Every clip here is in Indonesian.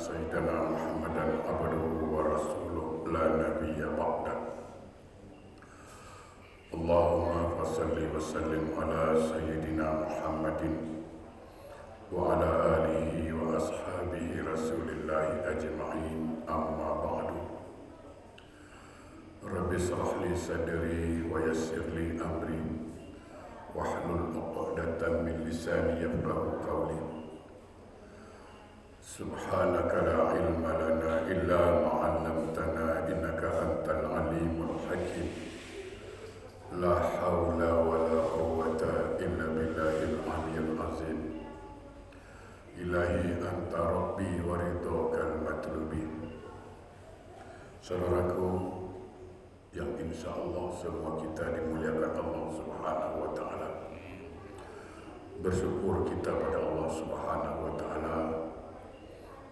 سيدنا محمدا عبده ورسوله لا نبي بعده. اللهم صل وسلم على سيدنا محمد وعلى آله وأصحابه رسول الله أجمعين. أما بعد، رب اشرح لي صدري ويسر لي أمري واحلل عقدة من لساني يفقهوا قولي. سبحانك لا علم لنا إلا ما علمتنا إنك أنت العليم الحكيم. لا حول ولا قوة إلا بالله العلي العظيم. Ilahi anta rabbi wa ridhokal matlubi. Saudaraku yang insya Allah semua kita dimuliakan Allah Subhanahu wa Ta'ala. Bersyukur kita pada Allah Subhanahu wa Ta'ala,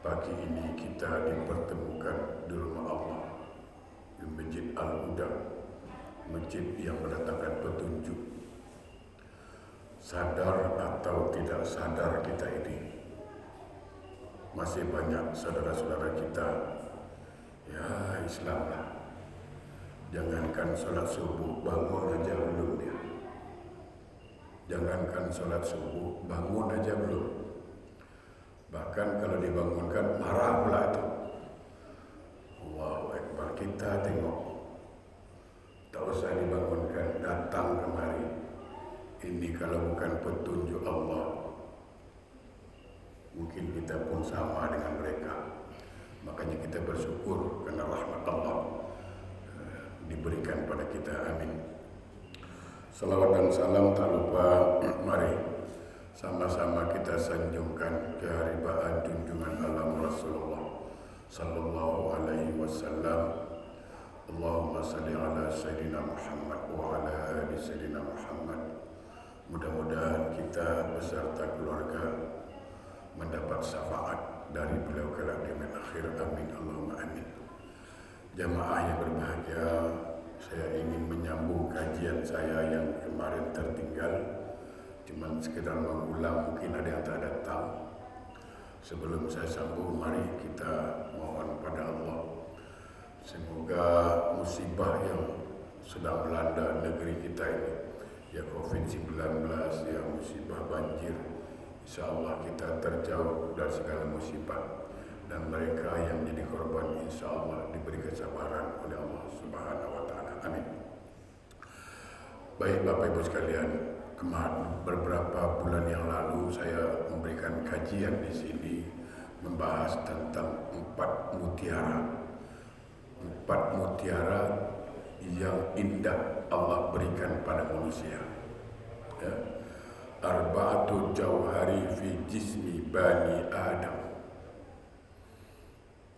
pagi ini kita dipertemukan di rumah Allah, di Masjid Al-Huda, masjid yang mendatangkan petunjuk. Sadar atau tidak sadar kita ini, masih banyak saudara-saudara kita, ya Islam lah, jangankan sholat subuh bangun aja belum dia. Jangankan sholat subuh bangun aja belum. Bahkan kalau dibangunkan marah pula itu. Allahu Akbar, kita tengok, tak usah dibangunkan, datang kemari. Ini kalau bukan petunjuk Allah, mungkin kita pun sama dengan mereka. Makanya kita bersyukur karena rahmat Allah diberikan pada kita. Amin. Salawat dan salam tak lupa, mari sama-sama kita sanjungkan keharibaan junjungan alam Rasulullah sallallahu alaihi wasallam. Allahumma salli ala Sayyidina Muhammad wa ala ali Sayyidina Muhammad. Mudah-mudahan kita beserta keluarga mendapat syafaat dari beliau kelak di akhir. Amin Allahumma amin. Jamaah yang berbahagia, saya ingin menyambung kajian saya yang kemarin tertinggal. Cuma sekedar mengulang, mungkin ada yang tak datang. Sebelum saya sambung, mari kita mohon pada Allah, semoga musibah yang sedang melanda negeri kita ini, ya COVID-19, ya musibah banjir, InsyaAllah kita terjauh dari segala musibah, dan mereka yang menjadi korban InsyaAllah diberi kesabaran oleh Allah Subhanahu wa Ta'ala. Amin. Baik Bapak Ibu sekalian, kemarin beberapa bulan yang lalu saya memberikan kajian di sini membahas tentang 4 mutiara. 4 mutiara yang indah Allah berikan pada manusia. Ya. Arba'atu jauhari fi jismi bani Adam.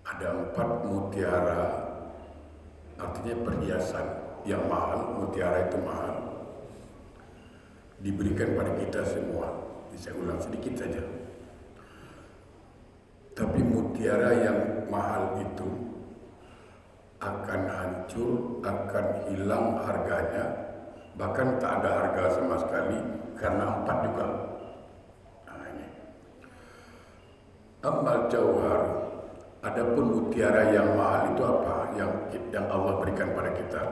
Ada 4 mutiara, artinya perhiasan yang mahal. Mutiara itu mahal, diberikan pada kita semua. Saya ulang sedikit saja. Tapi mutiara yang mahal itu akan hancur, akan hilang harganya, bahkan tak ada harga sama sekali karena 4 juga. Nah, ini amal jauhar. Adapun mutiara yang mahal itu apa? Yang Allah berikan pada kita.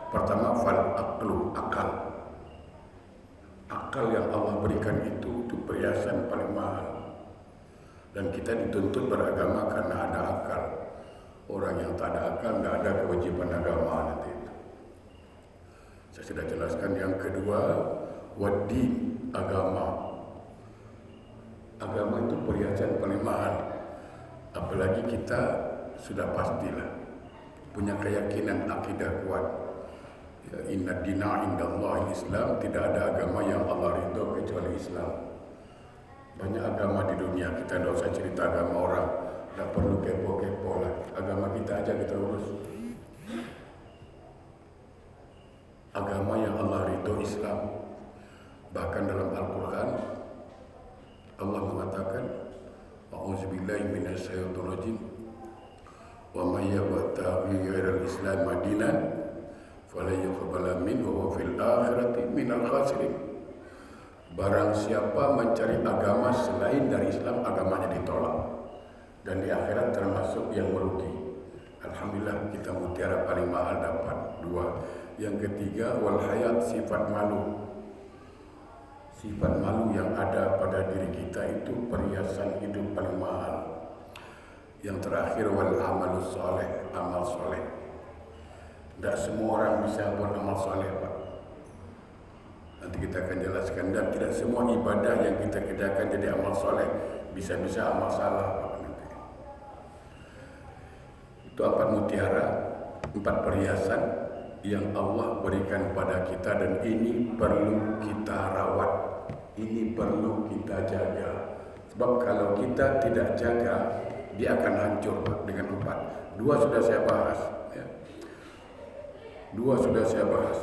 Pertama, fal aqlu, akal. Akal yang Allah berikan itu perhiasan paling mahal. Dan kita dituntut beragama karena ada akal. Orang yang tak ada akal tidak ada kewajiban agama nanti itu. Saya sudah jelaskan. Yang kedua, wadin, agama. Agama itu perhiasan paling mahal. Apalagi kita sudah pastilah punya keyakinan akidah kuat. Ya, inna dina indallahi Islam, tidak ada agama yang Allah ridho kecuali Islam. Banyak agama di dunia, kita tidak usah cerita agama orang, tidak perlu kepo-kepo lah. Agama kita aja kita urus. Agama yang Allah ridho Islam. Bahkan dalam Al-Quran Allah mengatakan, A'udzubillahi minasyaitonir rajim, wa may yabtaghi ghairal Islam madinan fala yuqbala minhu wa fil akhirati minal khasirin. Barang siapa mencari agama selain dari Islam, agamanya ditolak dan di akhirat yang merugi. Alhamdulillah kita mutiara paling mahal dapat 2. Yang ketiga wal hayat, sifat malu. Sifat malu yang ada pada diri kita itu perhiasan hidup paling mahal. Yang terakhir wal amalus soleh, amal soleh. Tidak semua orang bisa buat amal soleh, Pak. Nanti kita akan jelaskan. Dan tidak semua ibadah yang kita kerjakan jadi amal soleh. Bisa-bisa amal salah, Pak. Nanti. Itu 4 mutiara, 4 perhiasan yang Allah berikan pada kita, dan ini perlu kita rawat, ini perlu kita jaga. Sebab kalau kita tidak jaga, dia akan hancur, Pak, dengan 4. 2 sudah saya bahas, ya. 2 sudah saya bahas.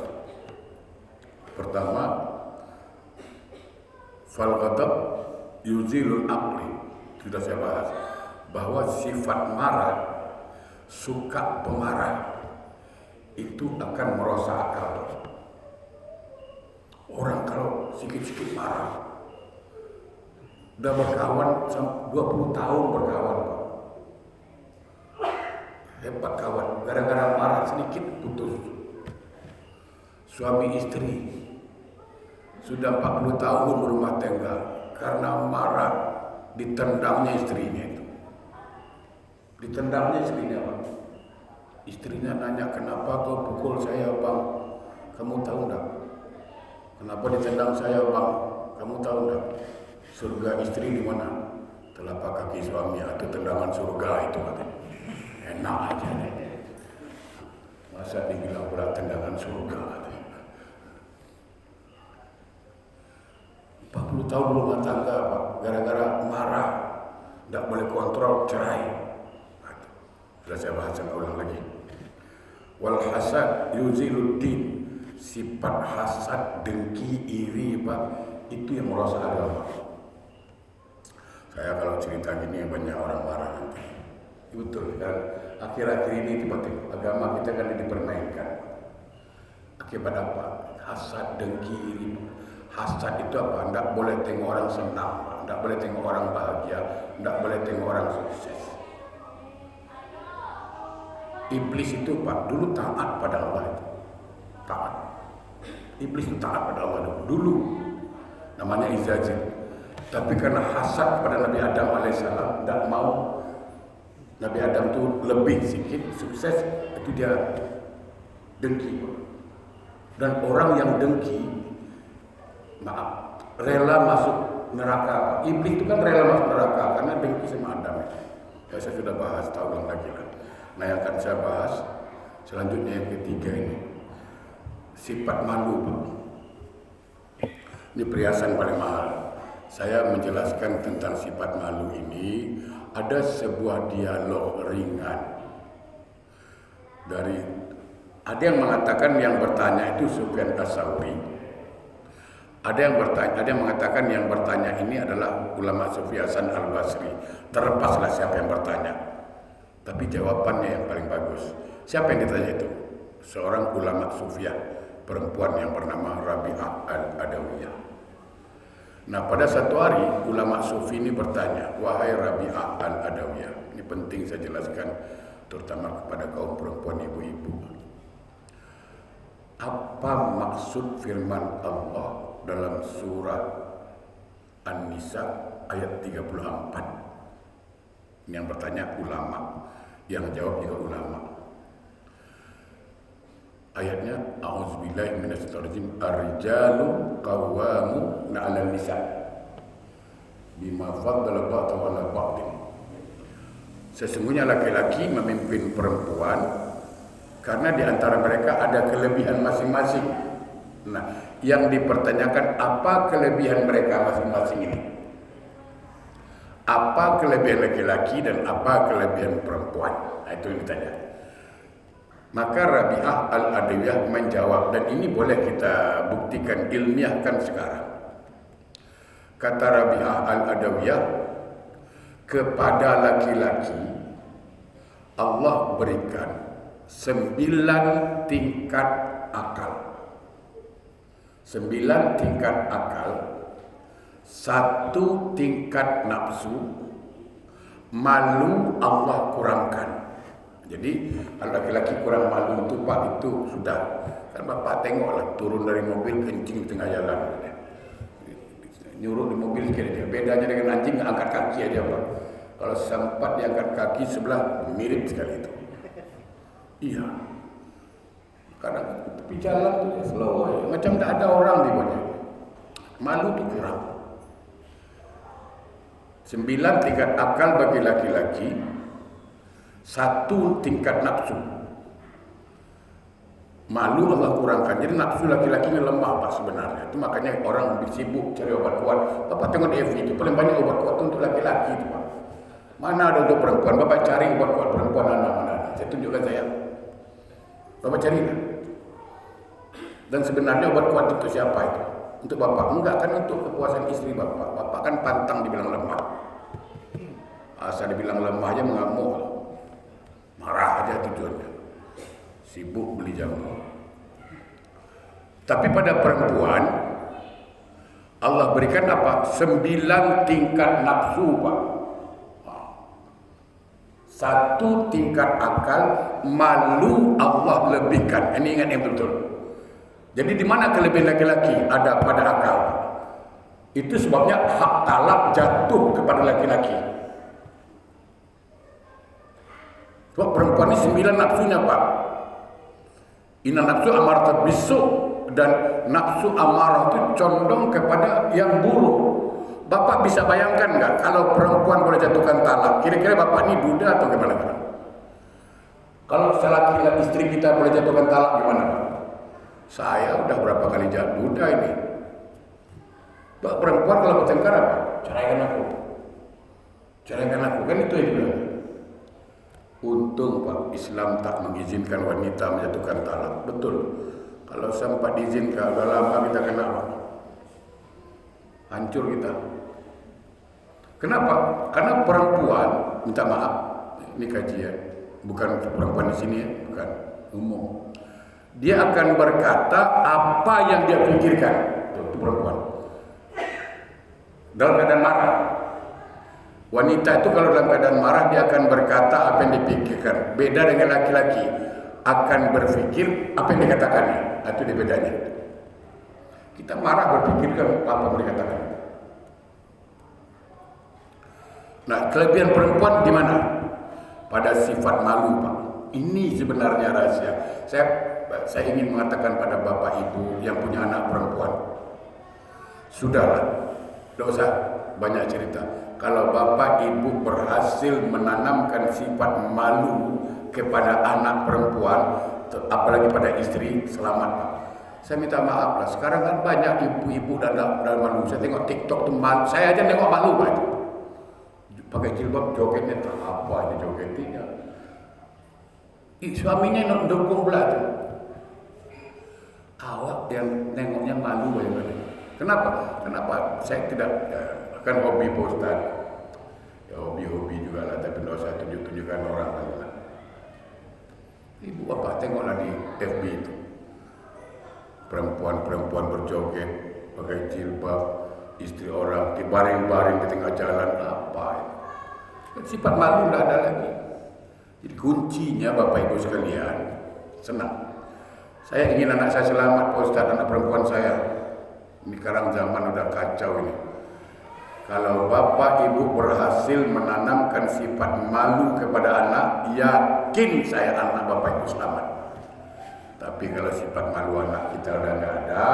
Pertama, fal ghadab yuzilul aqli, sudah saya bahas, bahwa sifat marah, suka pemarah itu akan merosak akal. Orang kalau sikit-sikit marah, udah berkawan 20 tahun berkawan, Pak. Hebat kawan, gara-gara marah sedikit putus. Suami istri sudah 40 tahun berumah tangga, karena marah ditendangnya istrinya itu. Ditendangnya istrinya, Pak. Istrinya nanya, kenapa kau pukul saya, Bang? Kamu tahu enggak? Kenapa ditendang saya, Bang? Kamu tahu enggak? Surga istri di mana? Telapak kaki suami, atau tendangan surga itu, katanya. Enak aja nih. Masa dibilang pula tendangan surga, katanya. 40 tahun rumah tangga, Pak. Gara-gara marah, tidak boleh kontrol, cerai. Sudah saya bahas, saya ulang lagi. Wal hasad yuziluddin, sifat hasad, dengki, iri, Pak, itu yang merosak agama. Saya kalau cerita gini banyak orang marah nanti. Betul kan? Akhir-akhir ini tiba-tiba agama kita kan dipermainkan. Akibat apa? Hasad, dengki, iri. Hasad itu apa? Tidak boleh tengok orang senang, tidak boleh tengok orang bahagia, tidak boleh tengok orang sukses. Iblis itu, Pak, dulu taat pada Allah itu. Taat. Iblis itu taat pada Allah dulu. Namanya Izazil. Tapi karena hasad pada Nabi Adam alaihissalam, tidak mau Nabi Adam itu lebih sedikit sukses, itu dia dengki. Dan orang yang dengki, maaf, rela masuk neraka. Iblis itu kan rela masuk neraka karena dengki sama Adam. Ya, saya sudah bahas, tak ulang lagi lah. Nah, yang akan saya bahas selanjutnya yang ketiga ini, sifat malu, Pak. Ini perhiasan paling mahal. Saya menjelaskan tentang sifat malu ini. Ada sebuah dialog ringan dari, ada yang mengatakan yang bertanya itu Sufyan Ats-Tsauri. Ada yang mengatakan yang bertanya ini adalah ulama Sufi Hasan Al-Basri. Terlepaslah siapa yang bertanya, tapi jawabannya yang paling bagus. Siapa yang ditanya itu? Seorang ulama Sufiyah, perempuan yang bernama Rabi'ah Al-Adawiyah. Nah, pada satu hari ulama Sufi ini bertanya, wahai Rabi'ah Al-Adawiyah, ini penting saya jelaskan terutama kepada kaum perempuan, ibu-ibu. Apa maksud firman Allah dalam surah An-Nisa ayat 34? Ini yang bertanya ulama, yang jawab juga ulama. Ayatnya, a'udzubillahi minasyaitonirrajim, ar-rijalu qawwamuna 'alan nisa bima faddala ba'dhum 'ala ba'dhin. Sesungguhnya laki-laki memimpin perempuan karena di antara mereka ada kelebihan masing-masing. Nah, yang dipertanyakan apa kelebihan mereka masing-masing ini? Apa kelebihan laki-laki dan apa kelebihan perempuan? Nah, itu yang ditanya. Maka Rabi'ah Al-Adawiyah menjawab, dan ini boleh kita buktikan, ilmiahkan sekarang. Kata Rabi'ah Al-Adawiyah, kepada laki-laki Allah berikan 9 tingkat akal. 9 tingkat akal, 1 tingkat nafsu, Malu Allah kurangkan. Jadi kalau laki-laki kurang malu itu Pak, itu sudah. Kan Bapak tengoklah turun dari mobil kencing di tengah jalan. Nyuruh di mobil sekali dia. Bedanya dengan anjing angkat kaki aja Pak. Kalau sempat diangkat kaki sebelah mirip sekali itu. Iya. Karena tepi jalan tuh dia slow aja. Macam tak ada orang di bawahnya. Malu itu kurang. 9 tingkat akal bagi laki-laki, 1 tingkat nafsu. Malu Allah kurangkan. Jadi nafsu laki-laki ini lemah Pak sebenarnya. Itu makanya orang sibuk cari obat kuat. Bapak tengok di FV itu paling banyak obat kuat untuk laki-laki itu Pak. Mana ada untuk perempuan? Bapak cari obat kuat perempuan mana? Saya tunjukkan saya. Bapak cari. Dan sebenarnya obat kuat itu siapa itu? Untuk Bapak? Enggak, kan untuk kepuasan istri Bapak. Bapak kan pantang dibilang lemah. Asal dibilang lemah aja mengamuk. Marah aja tujuannya. Sibuk beli jamu. Tapi pada perempuan Allah berikan apa? 9 tingkat nafsu Pak. 1 tingkat akal, malu Allah lebihkan. Ini ingat yang betul. Jadi di mana kelebihan laki-laki? Ada pada akal. Itu sebabnya hak talak jatuh kepada laki-laki. Sebab perempuan ini 9 nafsunya Pak. Inna nafsu amarah bisu, dan nafsu amarah itu condong kepada yang buruk. Bapak bisa bayangkan nggak kalau perempuan boleh jatuhkan talak? Kira-kira Bapak ini duda atau gimana? Kalau selaki istri kita boleh jatuhkan talak gimana Pak? Saya udah berapa kali duda ini. Pak, perempuan kalau bertengkar apa? Ceraikan aku. Ceraikan aku, kan itu yang dibilang. Untung Pak, Islam tak mengizinkan wanita menjatuhkan talak. Betul. Kalau sempat diizinkan, udah lama kita kena apa? Hancur kita. Kenapa? Karena perempuan, minta maaf, ini kajian, bukan perempuan di sini ya, bukan umum. Dia akan berkata apa yang dia pikirkan. Itu perempuan. Dalam keadaan marah. Wanita itu kalau dalam keadaan marah dia akan berkata apa yang dipikirkan. Beda dengan laki-laki, akan berpikir apa yang dikatakannya. Itu dia bedanya. Kita marah berpikirkan apa yang dikatakan. Nah, kelebihan perempuan di mana? Pada sifat malu Pak. Ini sebenarnya rahasia. Saya ingin mengatakan pada Bapak Ibu yang punya anak perempuan, sudahlah, tidak usah banyak cerita. Kalau Bapak Ibu berhasil menanamkan sifat malu kepada anak perempuan, apalagi pada istri, selamat Pak. Saya minta maaf lah, sekarang kan banyak ibu-ibu dan malu. Saya tengok TikTok tuh malu, saya aja tengok malu Pak. Pakai jilbab jogetnya, apa ini jogetnya? Suaminya nak dukung pula tu. Awak yang nengoknya malu bagaimana? Kenapa? Kenapa? Saya tidak kan hobi Pak Ustaz. Ya hobi-hobi juga lah, tapi tidak usah tunjuk-tunjukkan orang lah. Ibu bapak tengoklah di FB itu. Perempuan-perempuan berjoget pakai jilbab, istri orang dibaring-baring di tengah jalan, apa itu? Sifat malu tidak ada lagi. Jadi kuncinya Bapak Ibu sekalian, senang. Saya ingin anak saya selamat Pak Ustaz, anak perempuan saya. Ini sekarang zaman udah kacau ini. Kalau Bapak Ibu berhasil menanamkan sifat malu kepada anak, yakin saya anak Bapak Ibu selamat. Tapi kalau sifat malu anak kita udah nggak ada,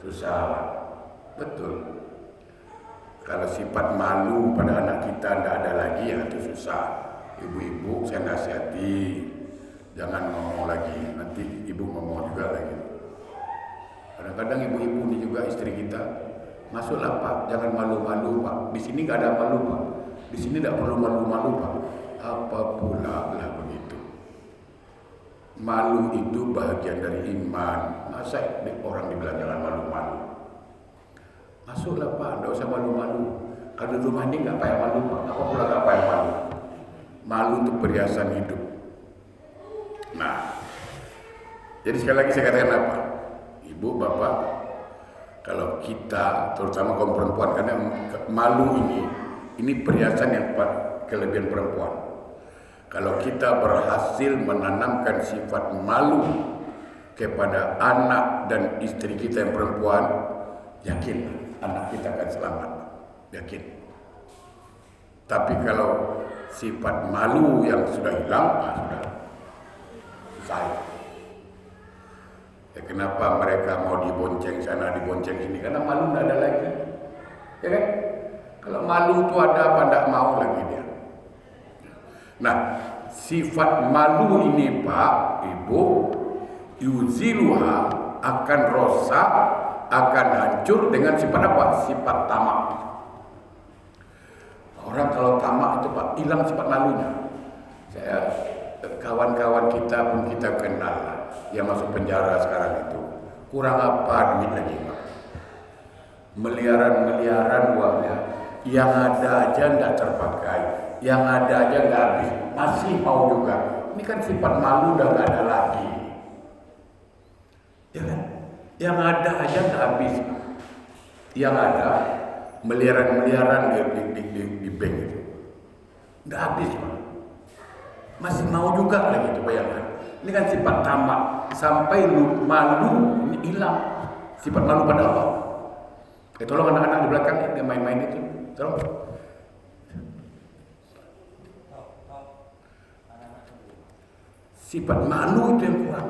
susah. Betul. Kalau sifat malu pada anak kita tidak ada lagi, ya itu susah. Ibu-ibu saya nasihati, jangan ngomong lagi, nanti ibu ngomong juga lagi. Kadang-kadang ibu-ibu ini juga istri kita, masuklah Pak, jangan malu-malu Pak. Di sini nggak ada malu Pak, di sini tidak perlu malu-malu Pak. Apa pula lah begitu. Malu itu bagian dari iman. Masa orang dibilang jangan malu-malu? Masuklah Pak, tidak usah malu-malu. Kalau di rumah ini nggak payah malu Pak, apa pula nggak payah malu? Malu itu perhiasan hidup. Nah, jadi sekali lagi saya katakan apa? Ibu, bapak, kalau kita, terutama kaum perempuan, karena malu ini Ini perhiasan yang kelebihan perempuan. Kalau kita berhasil menanamkan sifat malu kepada anak dan istri kita yang perempuan, yakin anak kita akan selamat. Yakin. Tapi kalau sifat malu yang sudah hilang, sudah selesai. Ya, kenapa mereka mau dibonceng sana, dibonceng sini? Karena malu tidak ada lagi. Ya kan? Kalau malu itu ada apa tidak mau lagi dia. Nah, sifat malu ini Pak, Ibu, yuziluha akan rosak, akan hancur dengan sifat apa? Sifat tamak. Orang kalau tamak itu Pak, hilang sifat malunya. Saya kawan-kawan kita pun kita kenal yang masuk penjara sekarang itu. Kurang apa duit lagi Pak? Miliaran uangnya. Yang ada aja tidak terpakai, yang ada aja nggak habis, masih mau juga. Ini kan sifat malu udah nggak ada lagi, ya kan? Yang ada aja nggak habis, yang ada miliaran di bank itu nggak habis Pak. Masih mau juga lagi itu, bayangkan. Ini kan sifat tamak sampai malu ini hilang. Sifat malu pada Allah. Tolong anak-anak di belakang dia main-main itu. Tolong. Sifat malu itu yang kurang.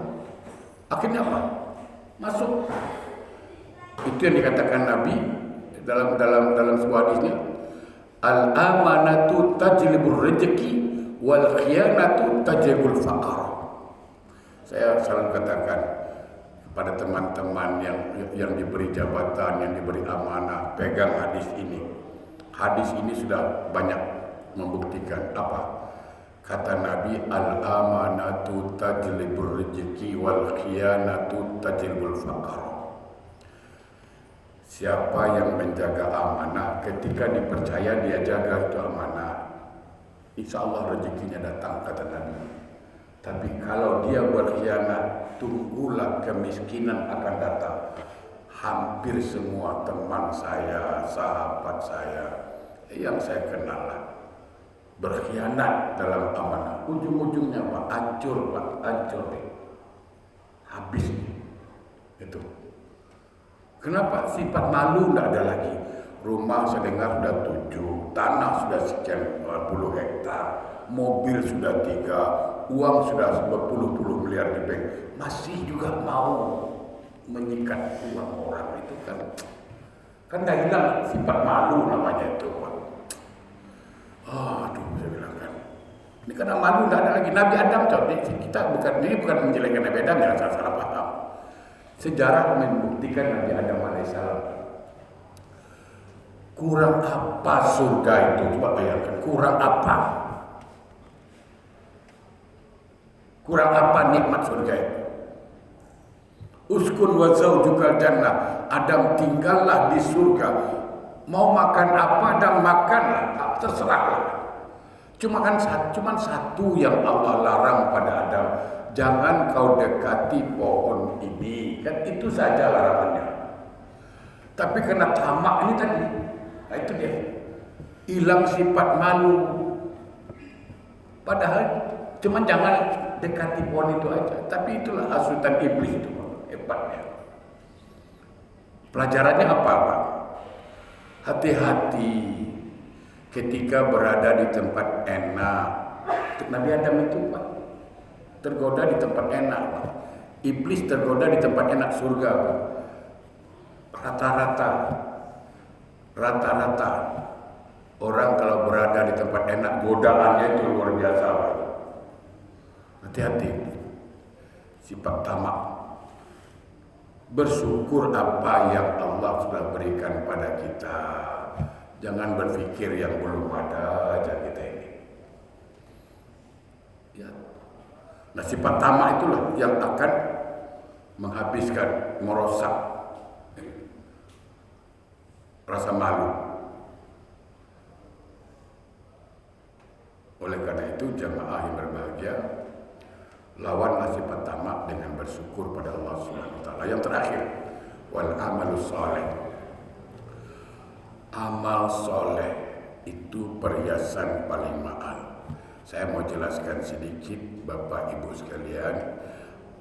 Akhirnya apa? Masuk. Itu yang dikatakan Nabi dalam sebuah hadisnya. Al-amanatu tajlibur rezeki wal khiyanatu tajlibul faqr. Saya selalu katakan pada teman-teman yang diberi jabatan, yang diberi amanah, pegang hadis ini. Hadis ini sudah banyak membuktikan apa? Kata Nabi, al-amanatu tajlibur rezeki wal khiyanatu tajlibul faqr. Siapa yang menjaga amanah, ketika dipercaya dia jaga itu amanah, insya Allah rezekinya datang, kata Nabi. Tapi kalau dia berkhianat, tunggulah kemiskinan akan datang. Hampir semua teman saya, sahabat saya yang saya kenal berkhianat dalam amanah, ujung-ujungnya Pak, hancur Pak, hancur deh. Habis itu. Kenapa? Sifat malu tidak ada lagi. Rumah saya dengar sudah 7, tanah sudah sekian puluh hektar, mobil sudah 3, uang sudah berpuluh-puluh miliar di bank, masih juga mau menyikat uang orang itu kan dah hilang sifat malu namanya itu. Aduh, saya bilang kan, ini karena malu tidak ada lagi. Nabi Adam kita bukan menjelekkan Nabi Adam, jangan salah paham. Sejarah membuktikan Nabi Adam alaihissalam. Kurang apa surga itu? Coba bayangkan, kurang apa? Kurang apa nikmat surga itu? Uskun wa zaujukal jannah. Adam tinggallah di surga. Mau makan apa Adam makanlah, terserahlah. Cuman satu yang Allah larang pada Adam, jangan kau dekati pohon ini. Kan itu saja larangannya. Tapi karena tamak ini tadi, nah itu dia. Hilang sifat malu. Padahal cuman jangan dekati pohon itu aja. Tapi itulah hasutan iblis itu, hebatnya. Pelajarannya apa, Pak? Hati-hati ketika berada di tempat enak. Nabi Adam itu Pak tergoda di tempat enak, Pak. Iblis tergoda di tempat enak surga, Pak. Rata-rata orang kalau berada di tempat enak godaannya itu luar biasa, Pak. Hati-hati sifat tamak. Bersyukur apa yang Allah sudah berikan pada kita. Jangan berpikir yang belum ada aja kita ini. Ya. Nah, sifat tamak itulah yang akan menghabiskan, merosak rasa malu. Oleh karena itu jamaah yang berbahagia, lawanlah sifat tamak dengan bersyukur pada Allah Subhanahu wa taala. Yang terakhir, wal amalus saleh. Amal soleh itu perhiasan paling mahal. Saya mau jelaskan sedikit Bapak Ibu sekalian,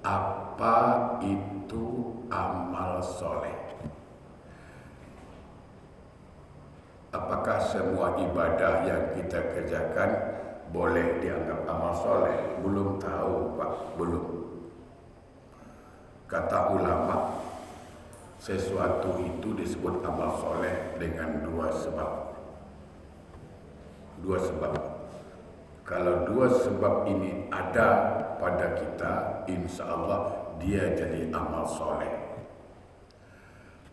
apa itu amal soleh. Apakah semua ibadah yang kita kerjakan boleh dianggap amal soleh? Belum tahu Pak, belum. Kata ulama, sesuatu itu disebut amal soleh dengan dua sebab. Dua sebab. Kalau dua sebab ini ada pada kita, insya Allah dia jadi amal soleh.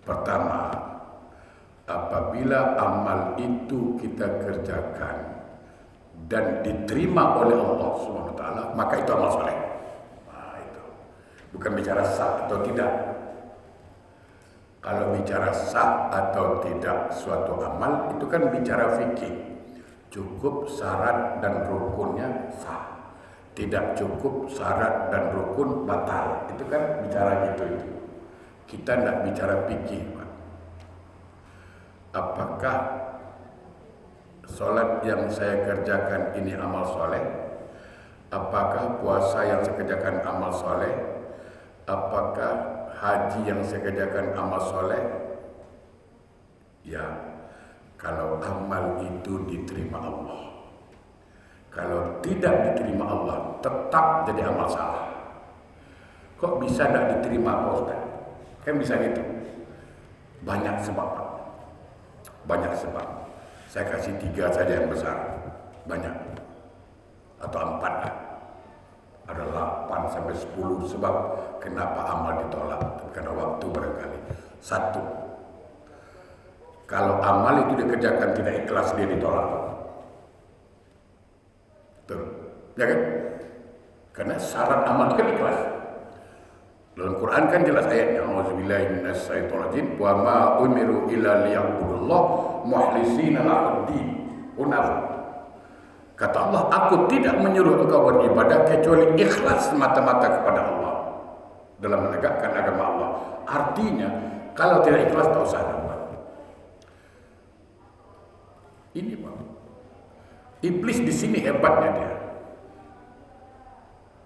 Pertama, apabila amal itu kita kerjakan dan diterima oleh Allah SWT, maka itu amal soleh. Nah, itu bukan bicara sah atau tidak. Kalau bicara sah atau tidak suatu amal, itu kan bicara fikih. Cukup syarat dan rukunnya sah, tidak cukup syarat dan rukun batal. Itu kan bicara gitu itu. Kita tidak bicara fikih, Pak. Apakah sholat yang saya kerjakan ini amal soleh? Apakah puasa yang saya kerjakan amal soleh? Apakah haji yang saya kerjakan amal soleh? Ya, kalau amal itu diterima Allah. Kalau tidak diterima Allah, tetap jadi amal salah. Kok bisa tidak diterima Pak Ustaz? Kan bisa gitu. Banyak sebab Pak. Banyak sebab. Saya kasih 3 saja yang besar. Banyak. Atau 4 lah. Ada 8 sampai 10 sebab kenapa amal ditolak. Karena waktu barangkali. 1. Kalau amal itu dikerjakan tidak ikhlas, dia ditolak. Betul. Ya kan? Karena syarat amal itu kan ikhlas. Dalam Quran kan jelas ayatnya, auzubillahi minasyaitonir rajim, wa ma umiru illa liya'budullah mukhlisina lahud-din. Kata Allah, aku tidak menyuruh engkau beribadah kecuali ikhlas semata-mata kepada Allah dalam menegakkan agama Allah. Artinya, kalau tidak ikhlas tak usah buat. Ini Pak. Iblis di sini hebatnya dia.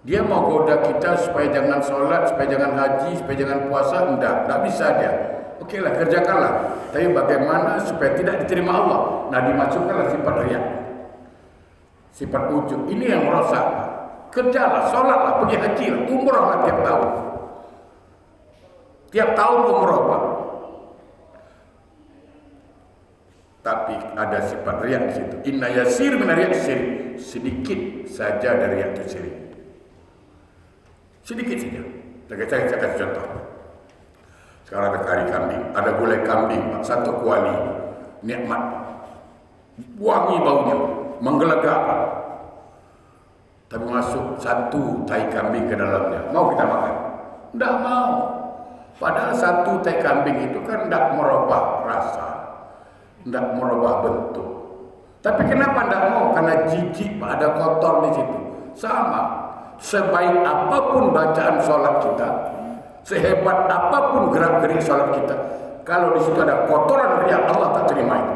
Dia mau goda kita supaya jangan sholat, supaya jangan haji, supaya jangan puasa. Enggak bisa dia. Oke lah, kerjakanlah. Tapi bagaimana supaya tidak diterima Allah? Nah, dimasukkanlah sifat riya, sifat ujub. Ini yang merosak. Kerjalah, sholatlah, pergi haji, umrahlah tiap tahun. Tiap tahun umrah Pak. Tapi ada sifat riya di situ. Inna yasir min riya syirik. Sedikit saja dari riya itu syirik. Sedikit saja. Saya kasih contoh. Sekarang ada kari kambing, ada gulai kambing, satu kuali, nikmat, wangi baunya, menggelegak. Tapi masuk satu tai kambing ke dalamnya, mau kita makan? Tidak mau. Padahal satu tai kambing itu kan tidak merubah rasa, tidak merubah bentuk. Tapi kenapa tidak mau? Karena jijik, ada kotor di situ. Sama. Sebaik apapun bacaan sholat kita, sehebat apapun gerak-gerik sholat kita, kalau di situ ada kotoran riya, Allah tak terima itu.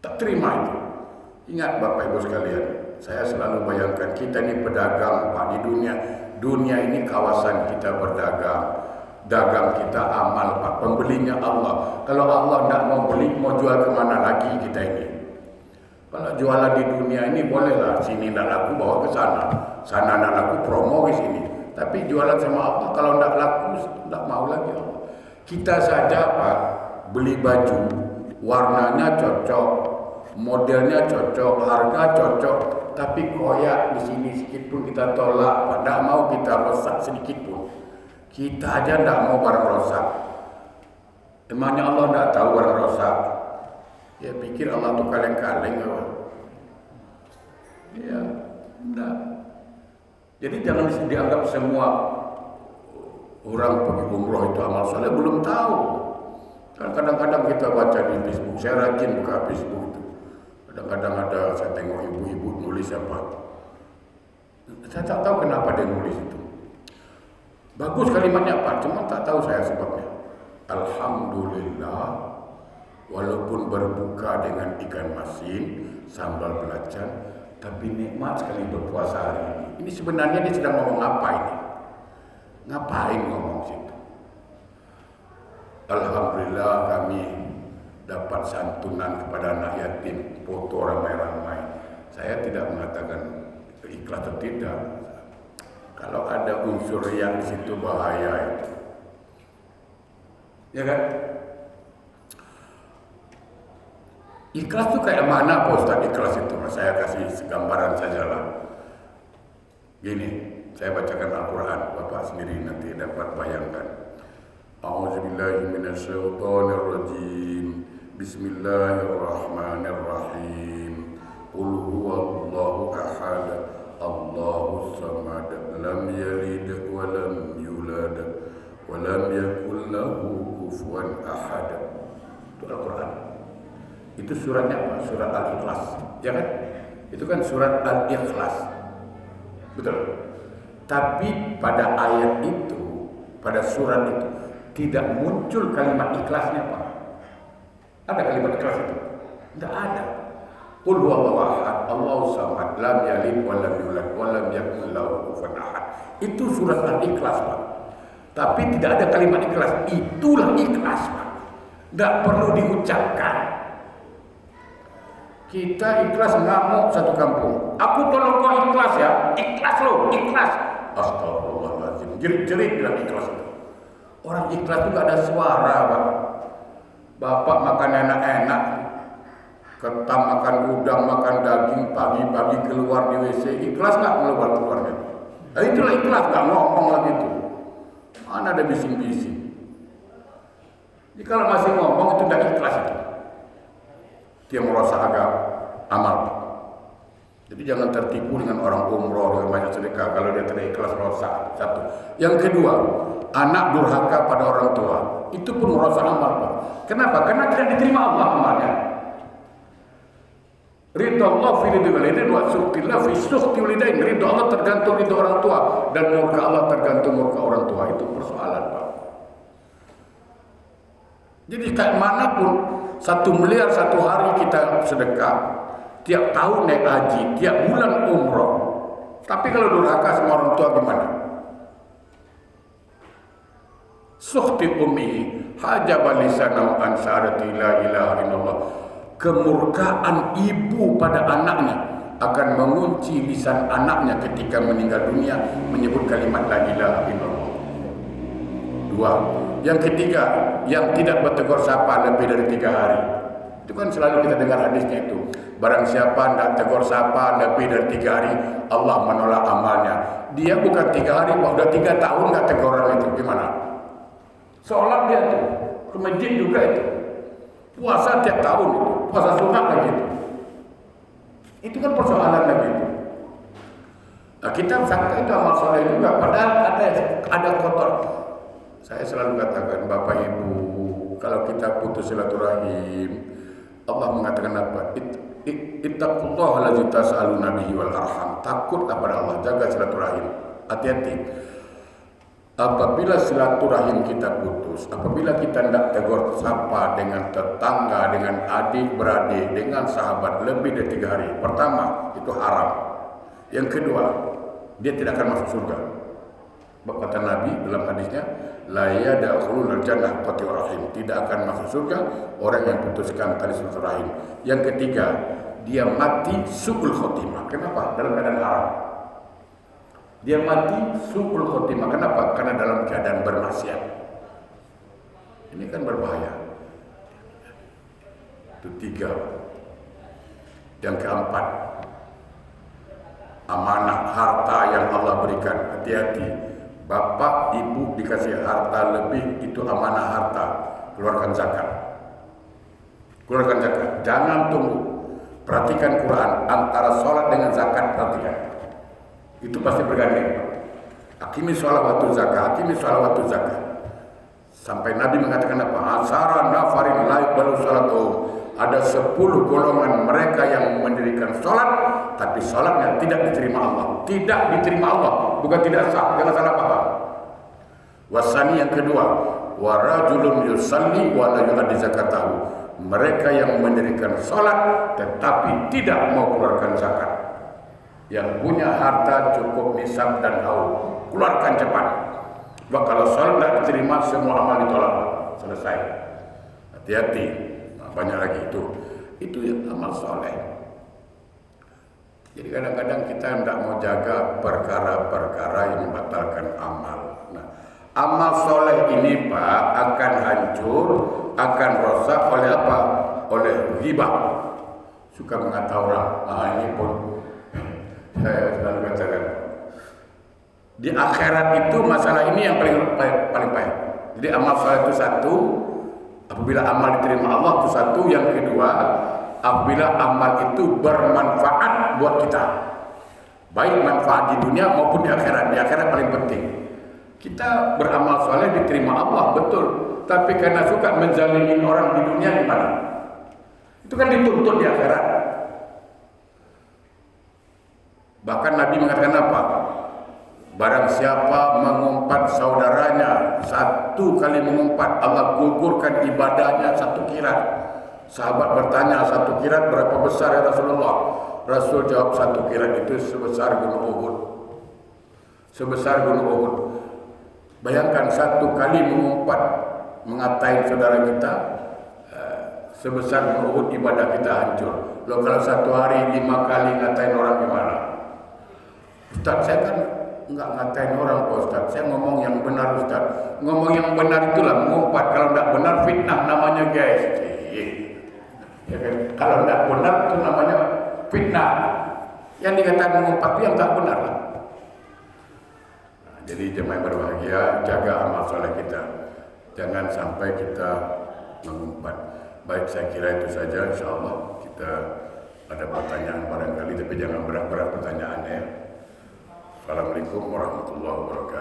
Tak terima itu. Ingat Bapak Ibu sekalian, saya selalu bayangkan kita ini pedagang Pak di dunia. Dunia ini kawasan kita berdagang. Dagang kita amal Pak, pembelinya Allah. Kalau Allah tidak mau beli, mau jual kemana lagi kita ini? Kalau jualan di dunia ini bolehlah, sini tidak laku bawa ke sana, sana tidak laku promo ke sini. Tapi jualan sama Allah, kalau tidak laku tidak mau lagi Allah. Kita saja Pak beli baju, warnanya cocok, modelnya cocok, harga cocok, tapi koyak di sini sedikit pun kita tolak Pak. Tidak mau kita rosak sedikit pun. Kita aja tidak mau barang rosak. Emangnya Allah tidak tahu barang rosak? Ya pikir Allah tuh kaleng-kaleng apa? Ya, enggak. Jadi jangan dianggap semua orang pergi umroh itu amal soleh, belum tahu. Kadang-kadang kita baca di Facebook, saya rajin buka Facebook itu. Kadang-kadang ada saya tengok ibu-ibu nulis apa. Saya tak tahu kenapa dia nulis itu. Bagus kalimatnya Pak, cuma tak tahu saya sebabnya. Alhamdulillah, walaupun berbuka dengan ikan masin, sambal belacan, tapi nikmat sekali berpuasa hari ini. Ini sebenarnya dia sedang ngomong apa ini? Ngapain ngomong situ? Alhamdulillah kami dapat santunan kepada anak yatim, foto ramai-ramai. Saya tidak mengatakan ikhlas atau tidak. Kalau ada unsur yang di situ bahaya itu. Ya kan? Ikhlas itu kayak mana Pak Ustaz ikhlas itu? Saya kasih gambaran sajalah. Gini, saya bacakan Al-Quran, Bapak sendiri nanti dapat bayangkan. A'udzubillahi minasyaitonirrajim. Bismillahirrahmanirrahim. Qul huwallahu ahad, Allahus samad, lam yalid wa lam yulad wa lam yakul lahu kufuwan ahad. Itu Al-Quran. Itu suratnya apa? Surat Al-Ikhlas, ya kan? Itu kan surat Al-Ikhlas, betul. Tapi pada ayat itu, pada surat itu tidak muncul kalimat ikhlasnya, Pak. Ada kalimat ikhlas itu? Tidak ada. Qul huwallahu ahad, Allahus samad, lam yalid wa lam yulad wa lam yakul lahu kufuwan ahad. Itu surat Al-Ikhlas, Pak. Tapi tidak ada kalimat ikhlas. Itulah ikhlas, Pak. Tidak perlu diucapkan. Kita ikhlas ngamuk satu kampung. Aku tolong kau ikhlas ya. Ikhlas lo, ikhlas. Astagfirullahaladzim. Jerit-jerit bilang ikhlas itu. Orang ikhlas itu gak ada suara, Pak. Bapak makan enak-enak, ketam makan udang, makan daging, pagi-pagi keluar di WC. Ikhlas gak keluar-keluarnya? Nah, itulah ikhlas, gak ngomong lagi itu. Mana ada bising-bising. Jadi kalau masih ngomong itu gak ikhlas itu. Dia merasa agak amal. Jadi jangan tertipu dengan orang umroh dengan banyak sedekah kalau dia tidak ikhlas merasa. Satu. Yang kedua, anak durhaka pada orang tua itu pun merasa amal, Pak. Kenapa? Karena tidak diterima Allah amalnya. Ridha Allah fi ridha walidain wa sukhtillah fi sukhti walidain. Ridha Allah tergantung ridha orang tua dan murka Allah tergantung murka orang tua. Itu persoalan, Pak. Jadi kayak manapun 1 miliar satu hari kita sedekah, tiap tahun naik haji, tiap bulan umroh. Tapi kalau durhaka sama orang tua gimana? Sukhti ummi hajaba lisanahu an syahadati la ilaha illallah. Kemurkaan ibu pada anaknya akan mengunci lisan anaknya ketika meninggal dunia menyebut kalimat la ilaha illallah. 2. Yang ketiga, yang tidak bertegur sapa lebih dari 3 hari. Itu kan selalu kita dengar hadisnya itu. Barang siapa tidak tegur sapa lebih dari 3 hari, Allah menolak amalnya. Dia bukan 3 hari, sudah 3 tahun nggak teguran itu. Gimana? Sholat dia tuh, ke masjid juga itu. Puasa tiap tahun itu, puasa sunat lagi itu. Itu kan persoalan lagi itu. Nah, kita sangka itu amal soleh juga, padahal ada kotor. Saya selalu katakan, Bapak Ibu, kalau kita putus silaturahim, Allah mengatakan apa? Ittaqullaha allazi tas'aluna bihi wal arham. Takutlah pada Allah, jaga silaturahim. Hati-hati. Apabila silaturahim kita putus, apabila kita tidak tegur sapa dengan tetangga, dengan adik-beradik, dengan sahabat lebih dari 3 hari, pertama, itu haram. Yang kedua, dia tidak akan masuk surga. Kata Nabi dalam hadisnya, la yadkhulul jannah qati'ur rahim. Tidak akan masuk surga orang yang putuskan tali silaturahim. Yang ketiga, dia mati su'ul khotimah. Kenapa? Dalam keadaan haram. Dia mati su'ul khotimah. Kenapa? Karena dalam keadaan bermaksiat. Ini kan berbahaya. Itu 3. Yang keempat, amanah harta yang Allah berikan. Hati-hati. Bapak, ibu dikasih harta lebih, itu amanah harta. Keluarkan zakat. Keluarkan zakat. Jangan tunggu. Perhatikan Quran. Antara sholat dengan zakat, perhatikan. Itu pasti bergandeng. Hakimi sholat waktu zakat. Hakimi sholat waktu zakat. Sampai Nabi mengatakan apa? Asara nafarin la yuqbalu sholatuhum. Ada 10 golongan mereka yang mendirikan sholat, tapi sholatnya tidak diterima Allah. Tidak diterima Allah, bukan tidak sah, jangan salah paham. Wasani yang kedua, wa rajulun yusalli wa la yu'addi zakatahu. Mereka yang mendirikan salat tetapi tidak mau keluarkan zakat. Yang punya harta cukup nisab dan haul, keluarkan cepat. Sebab kalau salat tidak diterima, semua amal ditolak. Selesai. Hati-hati. Nah, banyak lagi itu. Itu yang amal soleh. Jadi kadang-kadang kita tidak mau jaga perkara-perkara yang membatalkan amal. Nah, amal soleh ini Pak akan hancur, akan rosak oleh apa? Oleh ghibah. Suka mengata orang. Nah, ini pun saya selalu katakan. Di akhirat itu masalah ini yang paling payah. Jadi amal soleh itu satu. Apabila amal diterima Allah itu satu. Yang kedua, apabila amal itu bermanfaat buat kita, baik manfaat di dunia maupun di akhirat. Di akhirat paling penting. Kita beramal soleh diterima Allah, betul. Tapi karena suka menzalimi orang di dunia gimana? Itu kan dituntut di akhirat. Bahkan Nabi mengatakan apa? Barang siapa mengumpat saudaranya satu kali mengumpat, Allah gugurkan ibadahnya satu kirat. Sahabat bertanya, satu kirat berapa besar ya Rasulullah? Rasul jawab, satu kirat itu sebesar gunung Uhud. Sebesar gunung Uhud. Bayangkan satu kali mengumpat mengatain saudara kita, sebesar gunung Uhud, ibadah kita hancur. Loh kalau satu hari 5 kali ngatain orang gimana? Ustaz, saya kan enggak ngatain orang Pak Ustaz, saya ngomong yang benar Ustaz. Ngomong yang benar itulah mengumpat. Kalau enggak benar fitnah namanya guys. Ya kan? Kalau enggak benar itu namanya fitnah. Yang dikatakan mengumpat itu yang tak benar lah. Nah, jadi jemaah yang berbahagia, jaga amal soleh kita. Jangan sampai kita mengumpat. Baik, saya kira itu saja. InsyaAllah kita ada pertanyaan barangkali, tapi jangan berat-berat pertanyaannya. Assalamualaikum warahmatullahi wabarakatuh.